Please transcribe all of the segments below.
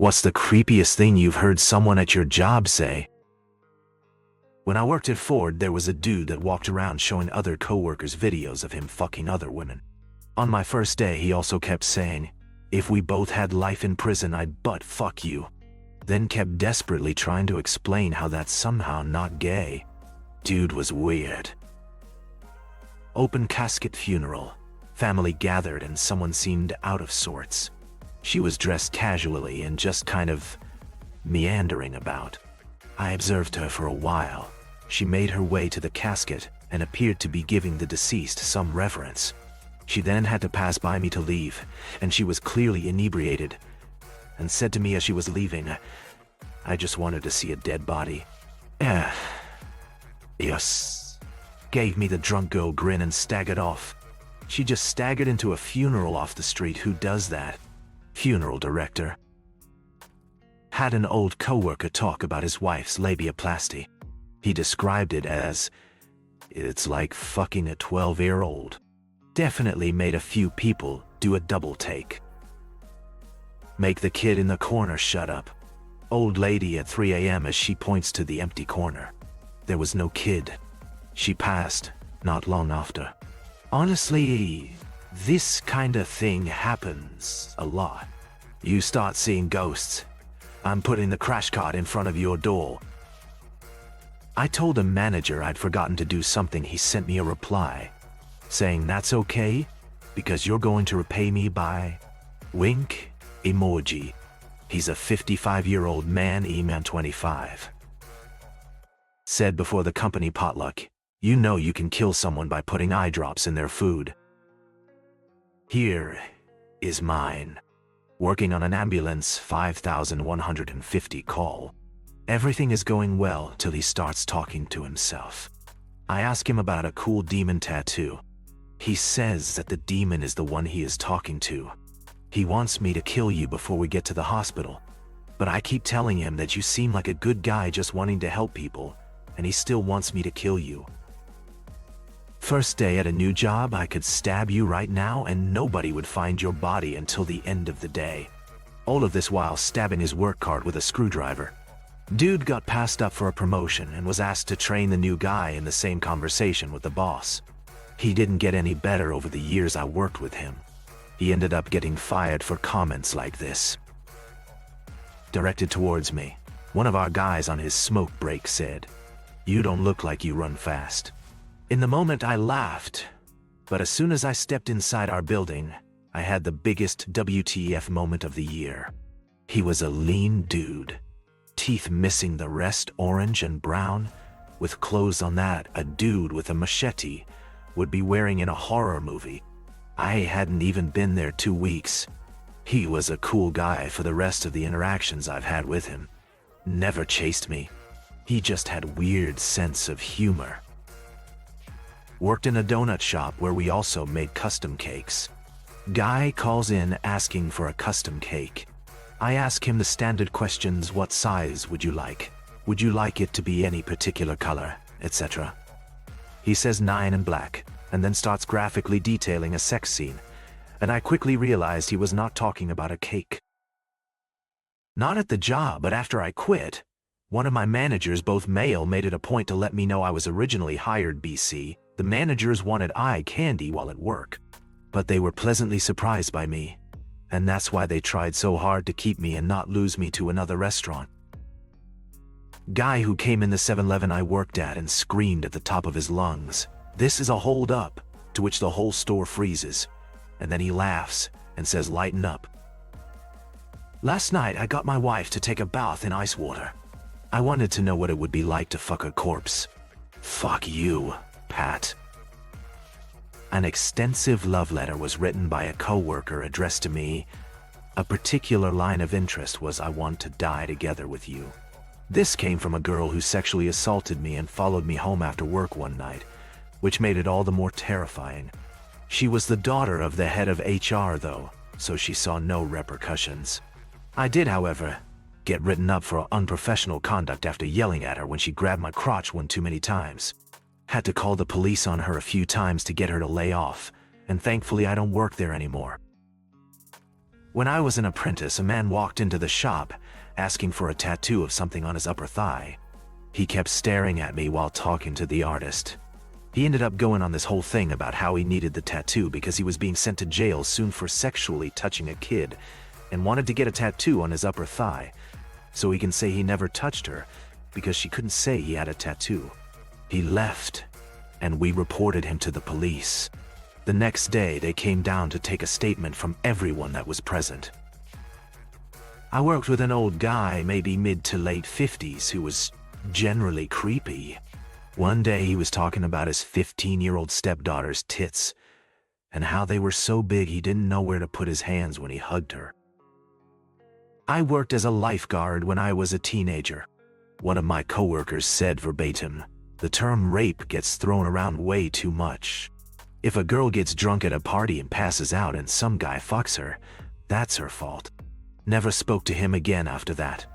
What's the creepiest thing you've heard someone at your job say? When I worked at Ford, there was a dude that walked around showing other coworkers videos of him fucking other women. On my first day, he also kept saying, "If we both had life in prison, I'd butt fuck you." Then kept desperately trying to explain how that's somehow not gay. Dude was weird. Open casket funeral. Family gathered and someone seemed out of sorts. She was dressed casually and just kind of meandering about. I observed her for a while. She made her way to the casket and appeared to be giving the deceased some reverence. She then had to pass by me to leave, and she was clearly inebriated, and said to me as she was leaving, "I just wanted to see a dead body." Yes. Gave me the drunk girl grin and staggered off. She just staggered into a funeral off the street. Who does that? Funeral director. Had an old coworker talk about his wife's labiaplasty. He described it as, "It's like fucking a 12-year-old. Definitely made a few people do a double take." Make the kid in the corner shut up. Old lady at 3 a.m. as she points to the empty corner. There was no kid. She passed not long after. Honestly, this kind of thing happens a lot. You start seeing ghosts. I'm putting the crash cart in front of your door. I told a manager I'd forgotten to do something. He sent me a reply saying that's okay because you're going to repay me by wink emoji. He's a 55-year-old man, E-man 25. Said before the company potluck, "You know you can kill someone by putting eye drops in their food." Here is mine. Working on an ambulance 5150 call. Everything is going well till he starts talking to himself. I ask him about a cool demon tattoo. He says that the demon is the one he is talking to. He wants me to kill you before we get to the hospital, but I keep telling him that you seem like a good guy just wanting to help people, and he still wants me to kill you. First day at a new job, I could stab you right now and nobody would find your body until the end of the day. All of this while stabbing his work cart with a screwdriver. Dude got passed up for a promotion and was asked to train the new guy in the same conversation with the boss. He didn't get any better over the years I worked with him. He ended up getting fired for comments like this. Directed towards me, one of our guys on his smoke break said, "You don't look like you run fast." In the moment I laughed, but as soon as I stepped inside our building, I had the biggest WTF moment of the year. He was a lean dude, teeth missing the rest orange and brown, with clothes on that a dude with a machete would be wearing in a horror movie. I hadn't even been there 2 weeks. He was a cool guy for the rest of the interactions I've had with him. Never chased me. He just had weird sense of humor. Worked in a donut shop where we also made custom cakes. Guy calls in asking for a custom cake. I ask him the standard questions: what size would you like? Would you like it to be any particular color, etc. He says 9 and black, and then starts graphically detailing a sex scene, and I quickly realized he was not talking about a cake. Not at the job, but after I quit, one of my managers, both male, made it a point to let me know I was originally hired BC. The managers wanted eye candy while at work, but they were pleasantly surprised by me, and that's why they tried so hard to keep me and not lose me to another restaurant. Guy who came in the 7-Eleven I worked at and screamed at the top of his lungs, "This is a hold up," to which the whole store freezes, and then he laughs and says, "Lighten up." Last night I got my wife to take a bath in ice water. I wanted to know what it would be like to fuck a corpse. Fuck you, Pat. An extensive love letter was written by a coworker addressed to me. A particular line of interest was, "I want to die together with you." This came from a girl who sexually assaulted me and followed me home after work one night, which made it all the more terrifying. She was the daughter of the head of HR though, so she saw no repercussions. I did, however, get written up for unprofessional conduct after yelling at her when she grabbed my crotch one too many times. Had to call the police on her a few times to get her to lay off, and thankfully I don't work there anymore. When I was an apprentice, a man walked into the shop asking for a tattoo of something on his upper thigh. He kept staring at me while talking to the artist. He ended up going on this whole thing about how he needed the tattoo because he was being sent to jail soon for sexually touching a kid and wanted to get a tattoo on his upper thigh so he can say he never touched her because she couldn't say he had a tattoo. He left, and we reported him to the police. The next day, they came down to take a statement from everyone that was present. I worked with an old guy, maybe mid to late 50s, who was generally creepy. One day he was talking about his 15-year-old stepdaughter's tits and how they were so big he didn't know where to put his hands when he hugged her. I worked as a lifeguard when I was a teenager. One of my coworkers said verbatim, "The term rape gets thrown around way too much. If a girl gets drunk at a party and passes out and some guy fucks her, that's her fault." Never spoke to him again after that.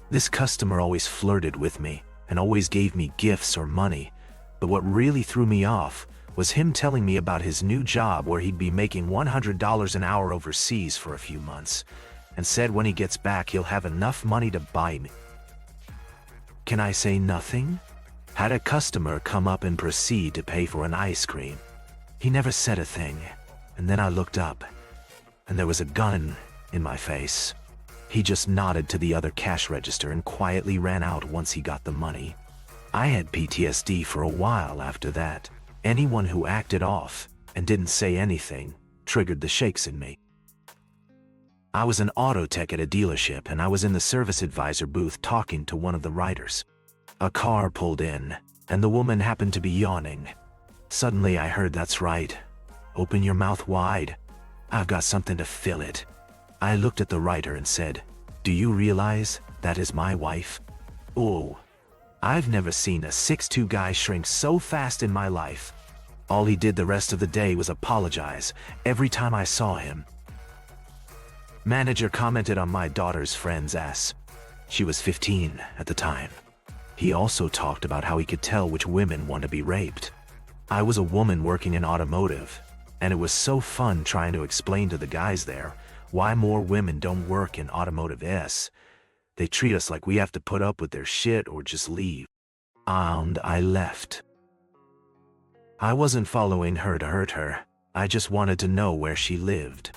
This customer always flirted with me and always gave me gifts or money, but what really threw me off was him telling me about his new job where he'd be making $100 an hour overseas for a few months, and said when he gets back he'll have enough money to buy me. Can I say nothing? Had a customer come up and proceed to pay for an ice cream. He never said a thing, and then I looked up, and there was a gun in my face. He just nodded to the other cash register and quietly ran out once he got the money. I had PTSD for a while after that. Anyone who acted off and didn't say anything triggered the shakes in me. I was an auto tech at a dealership, and I was in the service advisor booth talking to one of the writers. A car pulled in, and the woman happened to be yawning. Suddenly I heard, "That's right. Open your mouth wide. I've got something to fill it." I looked at the writer and said, "Do you realize that is my wife?" Oh, I've never seen a 6'2" guy shrink so fast in my life. All he did the rest of the day was apologize every time I saw him. Manager commented on my daughter's friend's ass. She was 15 at the time. He also talked about how he could tell which women want to be raped. I was a woman working in automotive, and it was so fun trying to explain to the guys there why more women don't work in automotive S. They treat us like we have to put up with their shit or just leave. And I left. I wasn't following her to hurt her. I just wanted to know where she lived.